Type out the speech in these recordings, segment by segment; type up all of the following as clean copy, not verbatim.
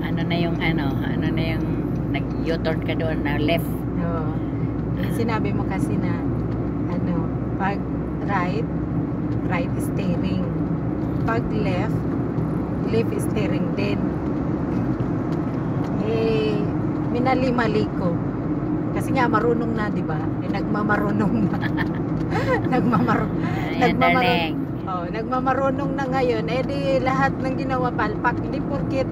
Ano na yung nag-U-turn ka doon na left. Oo. Sinabi mo kasi na pag right steering. Pag left steering din. Minali-mali ko. Kasi nga marunong na, 'di ba? Nagmamarunong na. Nagmamarunong na ngayon. Di lahat ng ginawa palpak. Hindi porket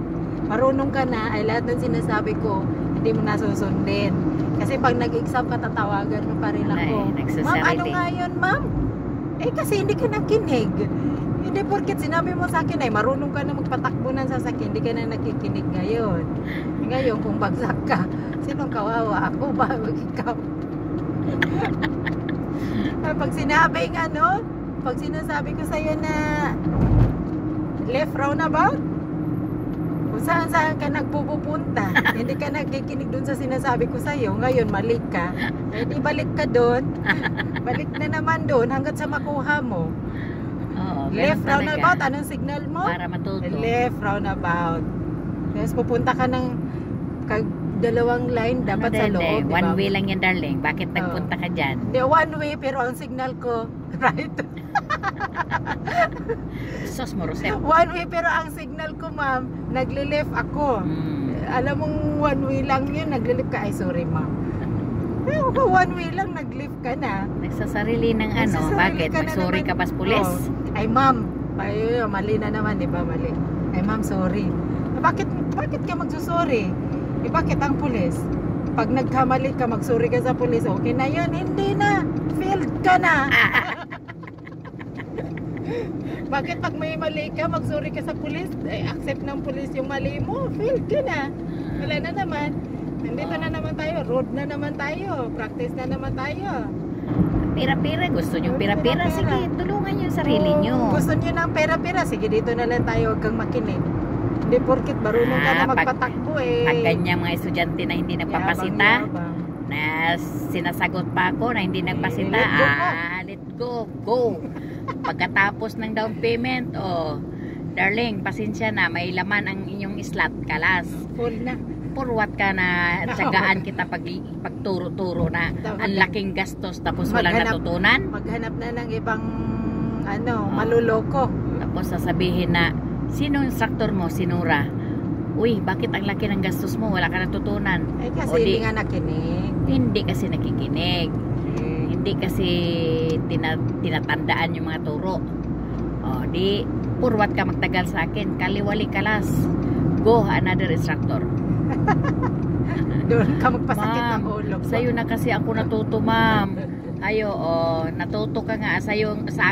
marunong ka na ay lahat ng sinasabi ko hindi mo nasusundin. Kasi pag nag-exam ka, tatawagan mo pa rin ako. Ma'am, ano nga yun, ma'am? Kasi hindi ka nakinig. Hindi porket sinabi mo sa akin ay marunong ka na magpatakbo ng sasakyan, hindi ka na nakikinig ngayon. Ngayon, kung bagsak ka, sinong kawawa? Ako ba? Ikaw? Pag sinasabi ko sa'yo na left roundabout, kung saan ka nagpupunta, hindi ka nakikinig dun sa sinasabi ko sa'yo, ngayon mali ka, di balik ka dun, balik na naman dun hanggat sa makuha mo. Left roundabout, anong signal mo? Para matuto. Left roundabout. Tapos pupunta ka ng dalawang line, dapat sa loob. One way lang yan, darling. Bakit nagpunta ka dyan? Hindi, one way, pero ang signal ko, right? Sos mo, Rosep. One way, pero ang signal ko, ma'am, nagli-left ako. Alam mong one way lang yun, nagli-left ka. Ay, sorry, ma'am. Pero kung one way lang, nag-lift ka na. Nagsasarili ng bakit? Magsorry ka pas pulis? Ay, ma'am, mali na naman, di ba? Mali. Ay, ma'am, sorry. Bakit ka magsusorry? Bakit ang pulis? Pag nagkamali ka, magsorry ka sa pulis, okay na yun? Hindi na. Failed ka na. Bakit pag may mali ka, magsorry ka sa pulis? Ay, accept ng pulis yung mali mo. Failed ka na. Wala na naman. Nandito na naman tayo. Road na naman tayo. Practice na naman tayo. Pira-pira. Gusto nyo pira-pira? Sige, tulungan nyo yung sarili nyo. Gusto nyo ng pera-pira? Sige, dito na lang tayo. Huwag kang makinig. Hindi porkit marunong ka na magpatakbo Pag ganyan mga estudyante na hindi nagpapasita, na sinasagot pa ako na hindi nagpasita, let's go. Pagkatapos ng down payment, darling, pasensya na, may laman ang inyong slot, kalas. Full na. Purwat ka na, tsagaan kita pagturo-turo na ang laking gastos tapos walang natutunan. Maghanap na ng ibang maluloko. Tapos sasabihin na, sino instructor mo? Sinura. Uy, bakit ang laki ng gastos mo? Wala ka natutunan. Kasi hindi nga nakinig. Hindi kasi nakikinig. Hindi kasi tinatandaan yung mga turo. Di purwat ka magtagal sa akin. Kaliwali kalas. Go, another instructor. Doon ka magpasakit ng ulo. Sa'yo na kasi ako natuto, ma'am. Natuto ka nga. Sa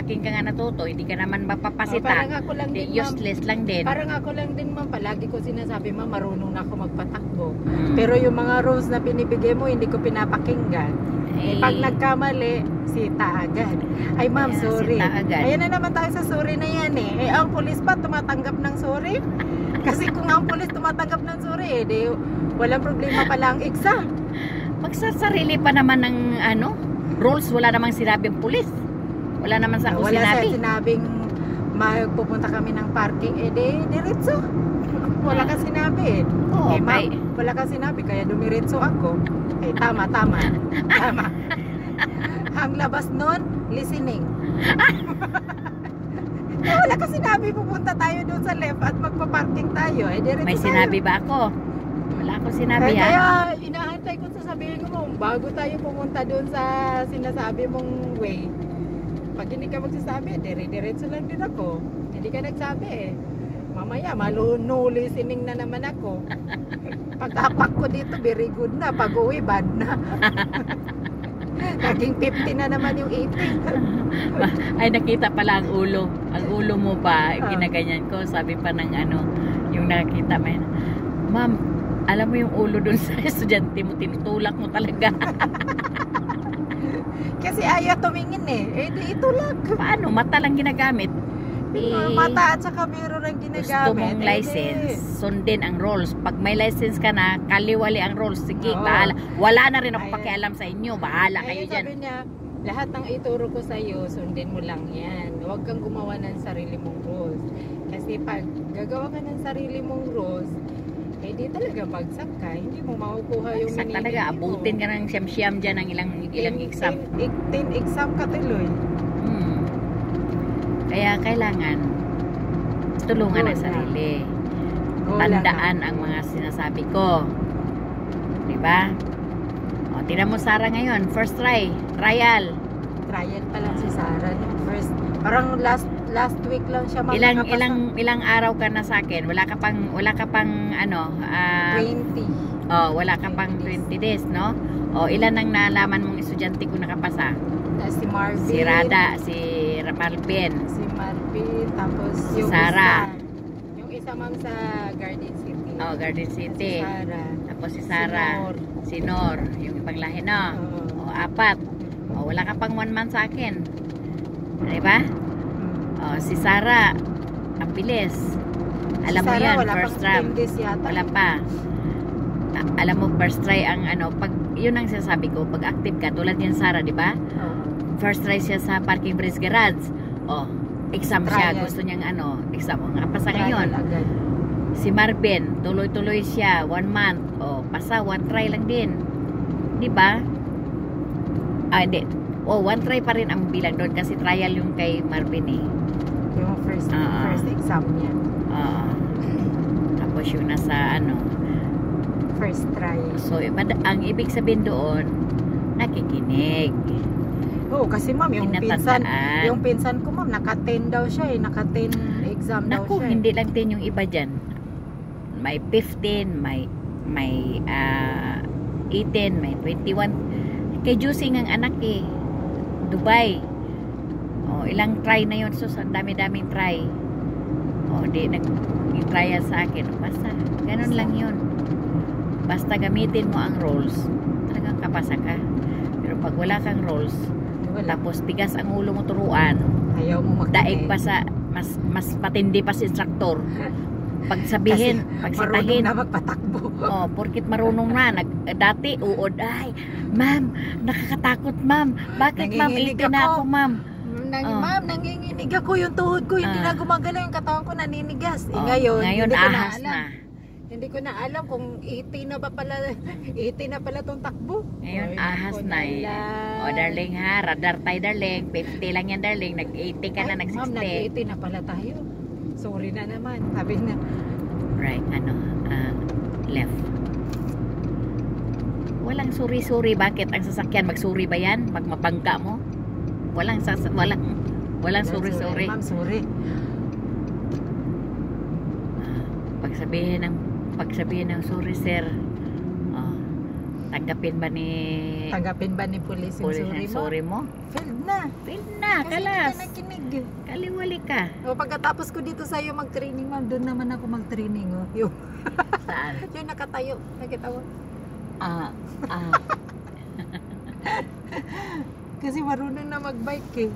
akin ka nga natuto. Hindi ka naman mapapasita. Parang ako lang din, ma'am. Useless lang din. Parang ako lang din, ma'am. Palagi ko sinasabi, ma'am, marunong na ako magpatakbo. Pero yung mga rules na binibigay mo, hindi ko pinapakinggan. Pag nagkamali, sita agad. Ay, ma'am, sorry. Ayan na naman tayo sa sorry na yan ang pulis pa tumatanggap ng sorry? Kasi kung ang pulis tumatanggap ng sorry, walang problema pala ang exam. Magsasarili pa naman ng rules, wala namang sinabing pulis. Wala naman sa ako wala sinabing magpupunta kami ng parking, diretso. Wala ka sinabi. Ma'am, wala ka sinabi, kaya dumiretso ako. Tama. Ang labas nun, listening. Wala ka sinabi, pupunta tayo doon sa left at magpa-parking tayo. Diretso may sinabi ba ako? Wala akong sinabi Kaya inaantay ko sasabihin mo, bago tayo pumunta doon sa sinasabi mong way. Pag hindi ka magsasabi, diretso lang din ako. Hindi ka nagsabi Mamaya, no listening na naman ako. Pag-apak ko dito, very good na. Pag-uwi, bad na. Naging 50 na naman yung 80. Ay, nakita pala ang ulo. Ang ulo mo pa, ginaganyan ko. Sabi pa ng yung nakita mo. Ma'am, alam mo yung ulo dun sa estudyante mo, tinutulak mo talaga. Kasi ayaw tumingin di itulak. Paano? Mata lang ginagamit. Mata at saka mirror ang ginagamit. Gusto mong license, sundin ang rules. Pag may license ka na, kaliwali ang rules. Sige, bahala. Wala na rin ako pakialam sa inyo. Bahala kayo dyan. Sabi niya, lahat ng ituro ko sa iyo, sundin mo lang yan. Huwag kang gumawa ng sarili mong rules. Kasi pag gagawa ka ng sarili mong rules, talaga bagsak ka, hindi mo makukuha yung Bagsak minimum talaga, abutin ka ng siyam-siyam dyan ng ilang exam. 10 exam ka tuloy. Kaya kailangan tulungan ang sarili. Tandaan ang mga sinasabi ko. Diba? O, tingnan mo Sarah ngayon, first trial. Trial pa lang si Sarah. First, parang last week lang siya Ilang araw ka na sa akin? Wala ka pang ano, 20. Oh, wala ka pang 20 days, no? O, ilan ang nalaman mong estudyante ko nakapasa? Si Marvin. Si Rada, si Marvin. Si Marvin, tapos Si yung Sarah. Yung isa ma'am sa Garden City. Oh, Garden City. Si Sarah. Tapos si Sarah. Si Nor. Yung ibang lahi, no? O, 4. O, wala ka pang 1 month sa akin. Diba? O, si Sarah. Ang bilis. Alam mo yan, first round. Wala pa. Alam mo, first try ang ano, pag, yun ang sinasabi ko, pag active ka, tulad yan Sarah, diba? First try siya sa parking bridge garage. O, exam siya. Gusto niyang ano, exam. O, nakapasa ngayon. Si Marvin, tuloy-tuloy siya, 1 month. O, pasa, 1 try lang din. Diba? Hindi. O, 1 try pa rin ang bilang doon kasi trial yung kay Marvin eh. Yung first exam niya. Tapos yung nasa ano, first try. so, ang ibig sabihin doon, nakikinig. Oo, kasi ma'am, yung pinsan ko ma'am, naka-10 daw siya eh. Naka-10 exam daw Naku, siya. hindi lang 10 yung iba dyan. May 15, may 18, may 21. Kay Jusing ang anak eh. Dubai. O, ilang try na yun. So, ang dami-daming try. O, di nag-trial sa akin. Basta, ganun lang yun. Basta gamitin mo ang rules, talagang kapasa ka. Pero pag wala kang rules, tapos tigas ang ulo mo turuan, ayaw mo daig pa sa, mas patindi pa si instructor. Pagsatahin. Marunong na magpatakbo. Oh, porkit marunong na. Dati, uod, ay, ma'am, nakakatakot ma'am. Bakit ma'am, 18 na ako ma'am. Ma'am, nanginginig ako yung tuhod ko. Hindi na gumagalaw yung katawan ko, naninigas. Ngayon ahas na. Hindi ko na alam kung 80 na pala tong takbo. Ngayon, ahas na eh. O, darling ha, radar tayo darling. 50 lang yan darling. Nag-80 ka na, nag-60. Ma'am, nag-80 na pala tayo. Sorry na naman. Sabi na. Right, left. Walang suri-suri. Bakit? Ang sasakyan, magsuri ba yan? Magmabangga mo? Walang suri-suri. Ma'am, sorry. Pagsabihin ng sorry sir, tanggapin ba ni police yung sorry mo? Failed na. Kalas. Kasi nakinig. Kaliwali ka. O, pagkatapos ko dito sa'yo mag-training ma'am, doon naman ako mag-training. Yung saan? yung nakatayo, nakita mo? Ah. Kasi marunong na mag-bike eh.